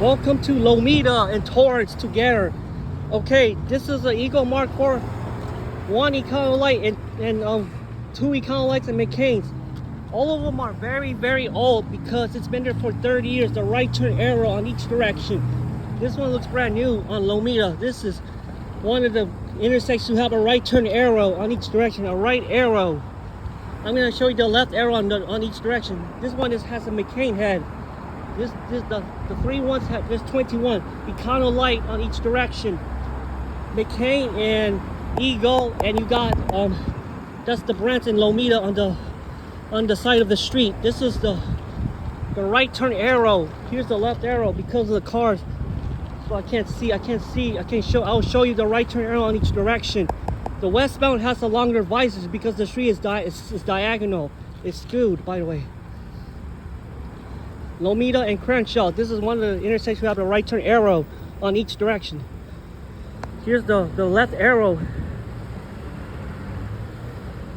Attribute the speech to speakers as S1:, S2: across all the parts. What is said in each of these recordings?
S1: Welcome to Lomita and Torrance together. Okay, this is an Eagle Mark IV, one Econo Light and two Econo Lights and McCain's. All of them are very, very old because it's been there for 30 years. The right turn arrow on each direction. This one looks brand new on Lomita. This is one of the intersections who have a right turn arrow on each direction, a right arrow. I'm going to show you the left arrow on each direction. This one has a McCain head. The three ones have, there's 21 Econo Light on each direction, McCain and Eagle, and you got that's the Branson Lomita on the side of the street. This is the right turn arrow. Here's the left arrow because of the cars, so I can't show. I'll show you the right turn arrow on each direction. The westbound has a longer visors because the street is diagonal. It's skewed, by the way. Lomita and Crenshaw. This is one of the intersections we have a right turn arrow on each direction. Here's the left arrow.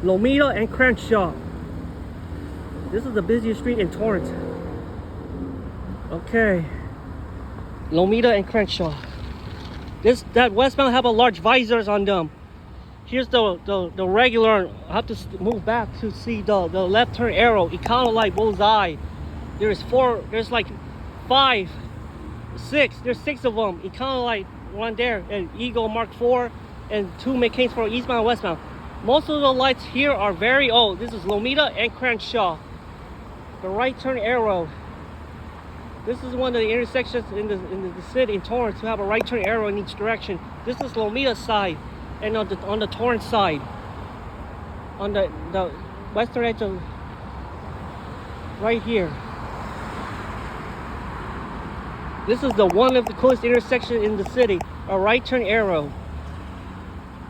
S1: Lomita and Crenshaw. This is the busiest street in Torrance. Okay. Lomita and Crenshaw. That westbound have a large visors on them. Here's the regular. I have to move back to see the left turn arrow. Econo Light bullseye. There's like 5, 6. There's 6 of them. Econo Light, one there, and Eagle Mark IV, and 2 McCain's for eastbound and westbound. Most of the lights here are very old. This is Lomita and Crenshaw. The right turn arrow. This is one of the intersections in the city in Torrance to have a right turn arrow in each direction. This is Lomita's side, and on the Torrance side, on the western edge of right here. This is one of the coolest intersections in the city, a right turn arrow.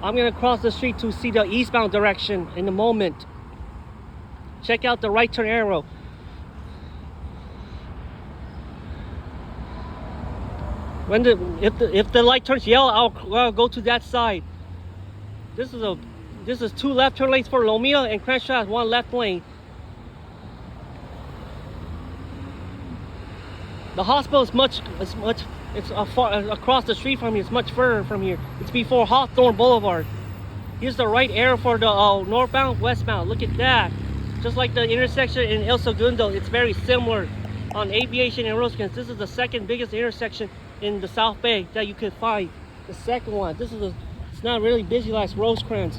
S1: I'm gonna cross the street to see the eastbound direction in a moment. Check out the right turn arrow. If the light turns yellow, I'll go to that side. This is 2 left turn lanes for Lomita, and Crenshaw has 1 left lane. The hospital it's across the street from here. It's much further from here. It's before Hawthorne Boulevard. Here's the right arrow for the northbound, westbound. Look at that. Just like the intersection in El Segundo, it's very similar on Aviation and Rosecrans. This is the second biggest intersection in the South Bay that you could find. The second one. It's not really busy like Rosecrans.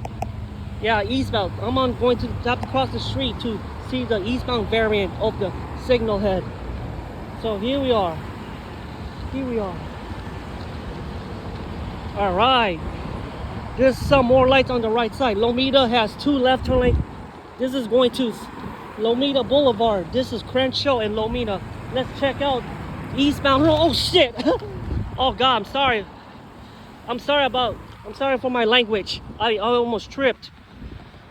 S1: Yeah, eastbound. Going to have to cross the street to see the eastbound variant of the signal head. So here we are. All right. There's some more lights on the right side. Lomita has 2 left turn lanes. This is going to Lomita Blvd. This is Crenshaw and Lomita. Let's check out eastbound. Oh shit! Oh God, I'm sorry. I'm sorry for my language. I almost tripped.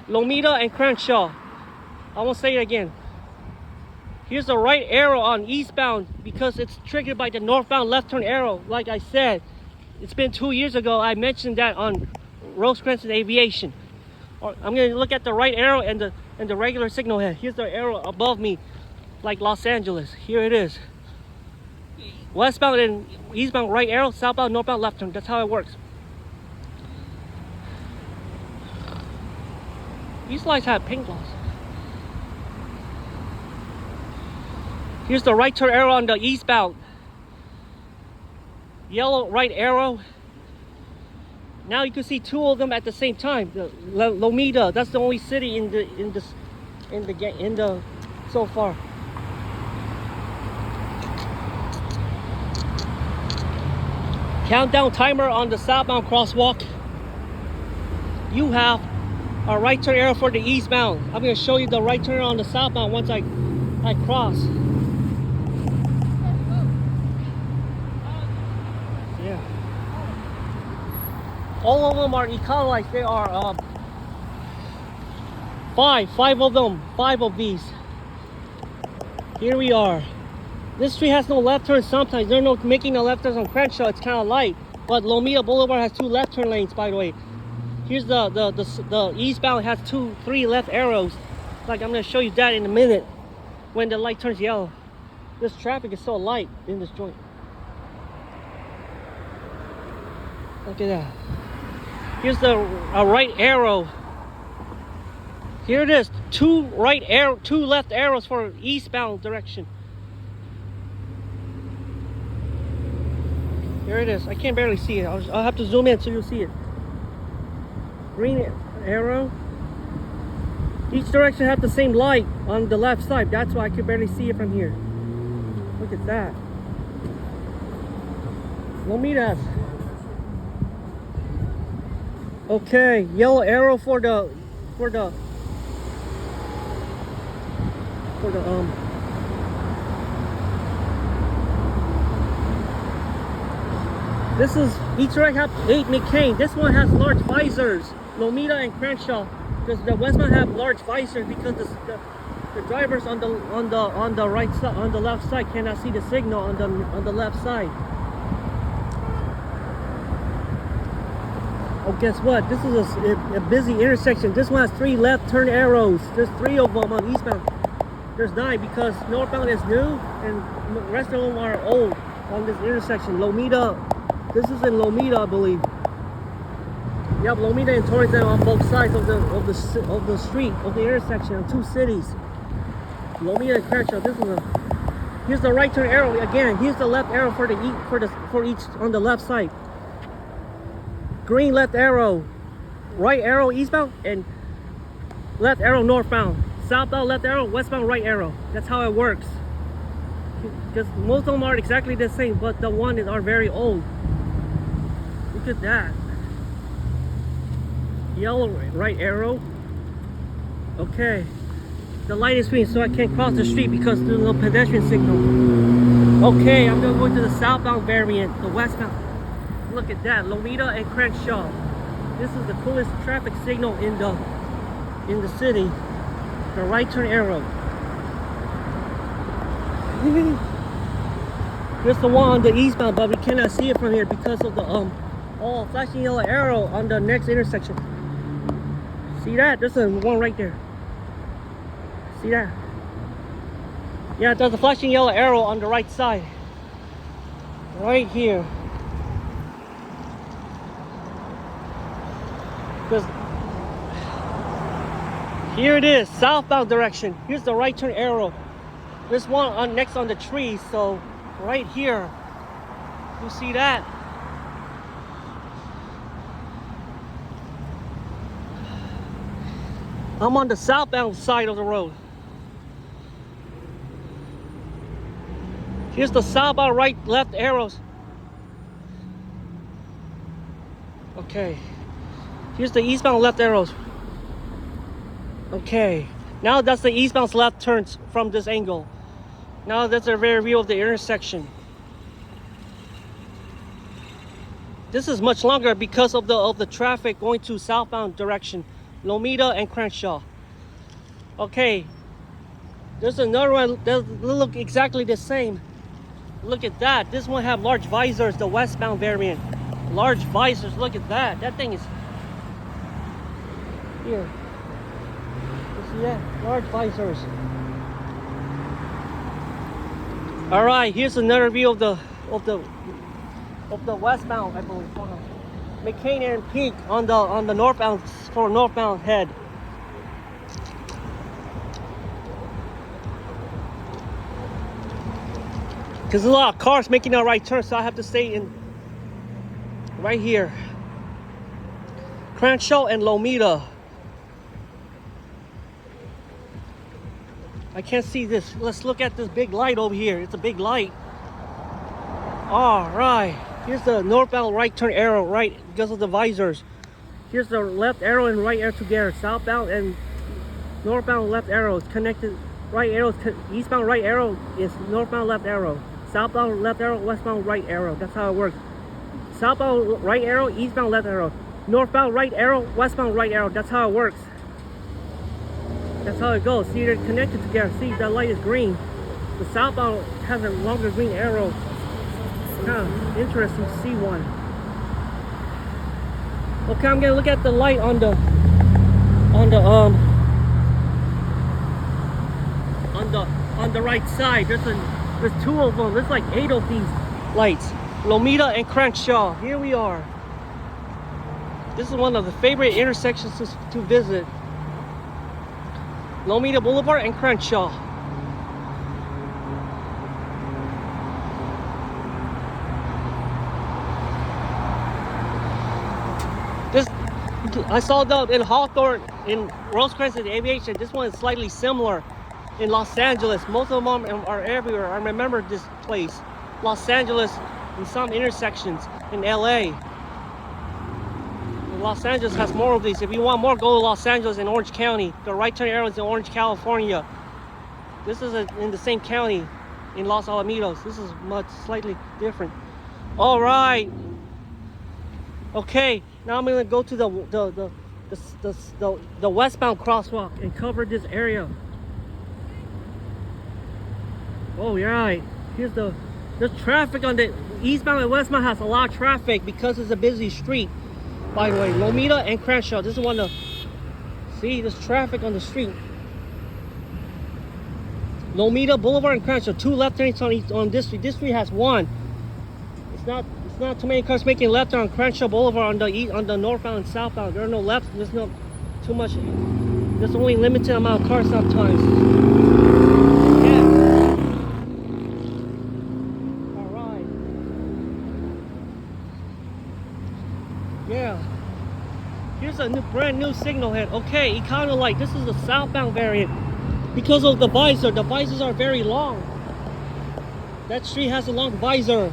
S1: Lomita and Crenshaw. I won't say it again. Here's the right arrow on eastbound because it's triggered by the northbound left turn arrow. Like I said, it's been 2 years ago. I mentioned that on Rosecrans and Aviation. I'm gonna look at the right arrow and the regular signal head. Here's the arrow above me, like Los Angeles. Here it is. Westbound and eastbound right arrow, southbound, northbound left turn. That's how it works. These lights have pink gloss. Here's the right turn arrow on the eastbound. Yellow right arrow. Now you can see 2 of them at the same time. The Lomita, that's the only city in the so far. Countdown timer on the southbound crosswalk. You have a right turn arrow for the eastbound. I'm going to show you the right turn on the southbound once I cross. All of them are Econo Lights. They are 5 of them, 5 of these. Here we are. This street has no left turns sometimes. They're not making the left turns on Crenshaw. It's kind of light. But Lomita Boulevard has 2 left turn lanes, by the way. Here's the eastbound has 3 left arrows. Like I'm going to show you that in a minute when the light turns yellow. This traffic is so light in this joint. Look at that. Here's the right arrow. Here it is. Two left arrows for eastbound direction. Here it is. I can barely see it. I'll have to zoom in so you'll see it. Green arrow. Each direction has the same light on the left side. That's why I can barely see it from here. Look at that. Lomita. Okay, yellow arrow for the this is each right have 8 McCain. This one has large visors. Lomita and Crenshaw. Because the westbound have large visors because the drivers on the right side, on the left side, cannot see the signal on the left side. Oh, guess what? This is a busy intersection. This one has 3 left turn arrows. There's 3 of them on eastbound. There's 9 because northbound is new and the rest of them are old on this intersection. Lomita, this is in Lomita, I believe. Yep, Lomita and Torrance are on both sides of the street of the intersection of 2 cities. Lomita and Crenshaw. Here's the right turn arrow again. Here's the left arrow for each on the left side. Green left arrow, right arrow eastbound, and left arrow northbound. Southbound left arrow, westbound right arrow. That's how it works. Because most of them are exactly the same, but the ones are very old. Look at that. Yellow right arrow. Okay. The light is green, so I can't cross the street because there's no pedestrian signal. Okay, I'm gonna go to the southbound variant, the westbound. Look at that, Lomita and Crenshaw. This is the coolest traffic signal in the city. The right turn arrow. Here's the one on the eastbound, but we cannot see it from here because of the flashing yellow arrow on the next intersection. See that? There's one right there. See that? Yeah, there's a flashing yellow arrow on the right side. Right here. Because here it is, southbound direction. Here's the right turn arrow. This one next on the tree, so right here. You see that? I'm on the southbound side of the road. Here's the southbound right, left arrows. Okay. Here's the eastbound left arrows. Okay. Now that's the eastbound left turns from this angle. Now that's a rear view of the intersection. This is much longer because of the traffic going to southbound direction. Lomita and Crenshaw. Okay. There's another one that look exactly the same. Look at that. This one have large visors, the westbound variant. Large visors. Look at that. That thing is here. You see that? Large visors. All right, here's another view of the westbound, I believe. McCain and Pink on the northbound for northbound head. Because there's a lot of cars making a right turn, so I have to stay in right here. Crenshaw and Lomita. I can't see this. Let's look at this big light over here. It's a big light. All right. Here's the northbound right turn arrow, right, because of the visors. Here's the left arrow and right arrow together. Southbound and northbound left arrows connected. Right arrow, eastbound right arrow is northbound left arrow. Southbound left arrow, westbound right arrow. That's how it works. Southbound right arrow, eastbound left arrow. Northbound right arrow, westbound right arrow. That's how it works. That's how it goes. See, they're connected together. See, that light is green. The southbound has a longer green arrow. Kind of interesting to see one. Okay, I'm gonna look at the light on the right side. There's 2 of them. There's like 8 of these lights. Lomita and Crenshaw. Here we are. This is one of the favorite intersections to visit. Lomita Blvd and Crenshaw. This, I saw that in Hawthorne, in Rosecrans and Aviation. This one is slightly similar in Los Angeles. Most of them are everywhere. I remember this place. Los Angeles, in some intersections, in LA. Los Angeles has more of these. If you want more, go to Los Angeles in Orange County. The right turn arrow is in Orange, California. This is in the same county, in Los Alamitos. This is much slightly different. All right. Okay, now I'm gonna go to the westbound crosswalk and cover this area. Oh, you're right. Here's the traffic on the eastbound and westbound has a lot of traffic because it's a busy street. By the way, Lomita and Crenshaw. This is one of see there's traffic on the street. Lomita Blvd and Crenshaw, 2 left turns on this street. This street has 1. It's not too many cars making left turn on Crenshaw Blvd on the northbound and southbound. There are no left. There's not too much. There's only limited amount of cars sometimes. Yeah. All right. Yeah. Here's a brand new signal head. Okay, economy light. This is the southbound variant. Because of the visor, the visors are very long. That street has a long visor.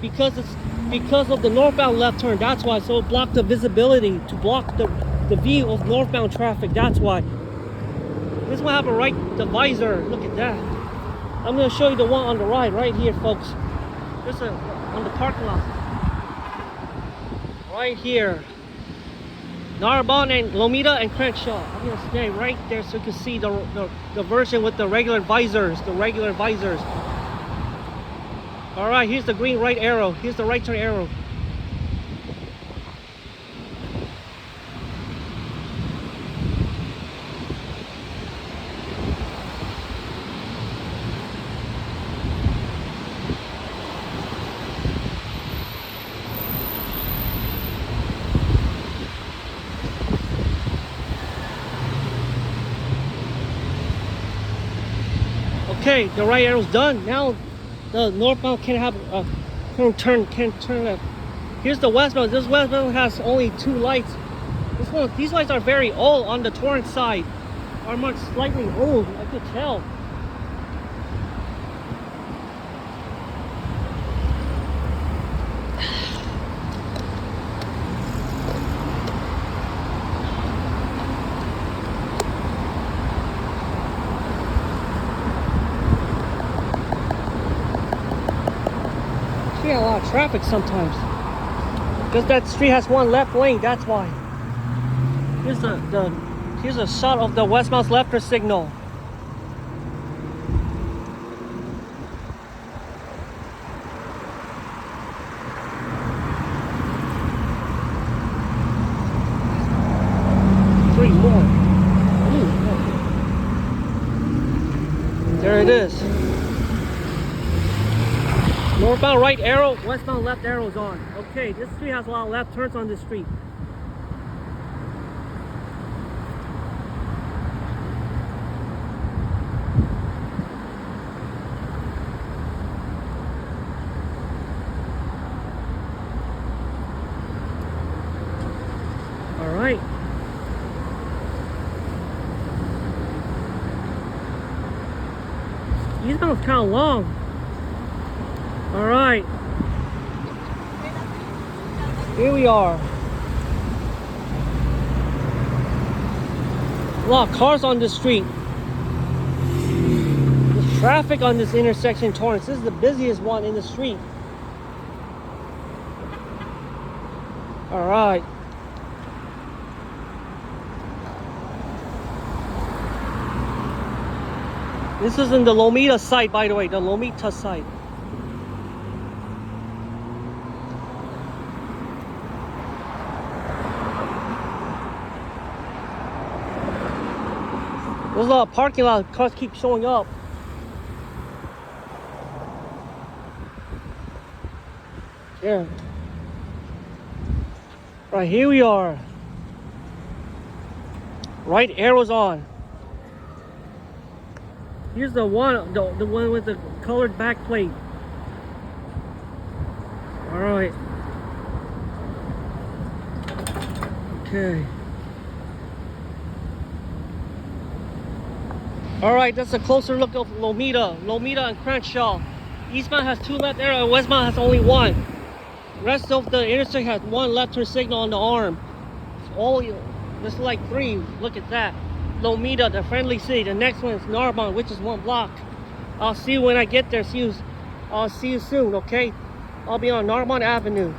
S1: Because of the northbound left turn. That's why. So it blocked the visibility to block the view of northbound traffic. That's why. This one have the visor. Look at that. I'm gonna show you the one on the right here, folks. There's on the parking lot. Right here. Northbound and Lomita and Crenshaw. I'm gonna stay right there so you can see the version with the regular visors. All right, here's the green right arrow. Here's the right turn arrow. Okay, the right arrow's done. Now the northbound can turn left. Here's the westbound. This westbound has only 2 lights. These lights are very old on the Torrance side. Are much slightly old, I could tell. A lot of traffic sometimes because that street has 1 left lane. That's why. Here's a shot of the westbound left turn signal. Three more. Ooh. There it is. Northbound right arrow, westbound left arrow is on. Okay, this street has a lot of left turns on this street. All right. Eastbound's kind of long. All right, here we are. A lot of cars on the street. There's traffic on this intersection, Torrance. This is the busiest one in the street. All right. This is in the Lomita site, by the way, the Lomita site. There's a lot of parking lot. Cars keep showing up. Yeah. Right, here we are. Right arrows on. Here's the one with the colored back plate. All right. Okay. All right, that's a closer look of Lomita and Crenshaw. Eastbound has 2 left arrows and westbound has only 1. Rest of the intersection has 1 left turn signal on the arm. It's all, there's like 3. Look at that. Lomita, the friendly city. The next one is Northbound, which is 1 block. I'll see you when I get there. I'll see you soon, okay? I'll be on Northbound Avenue.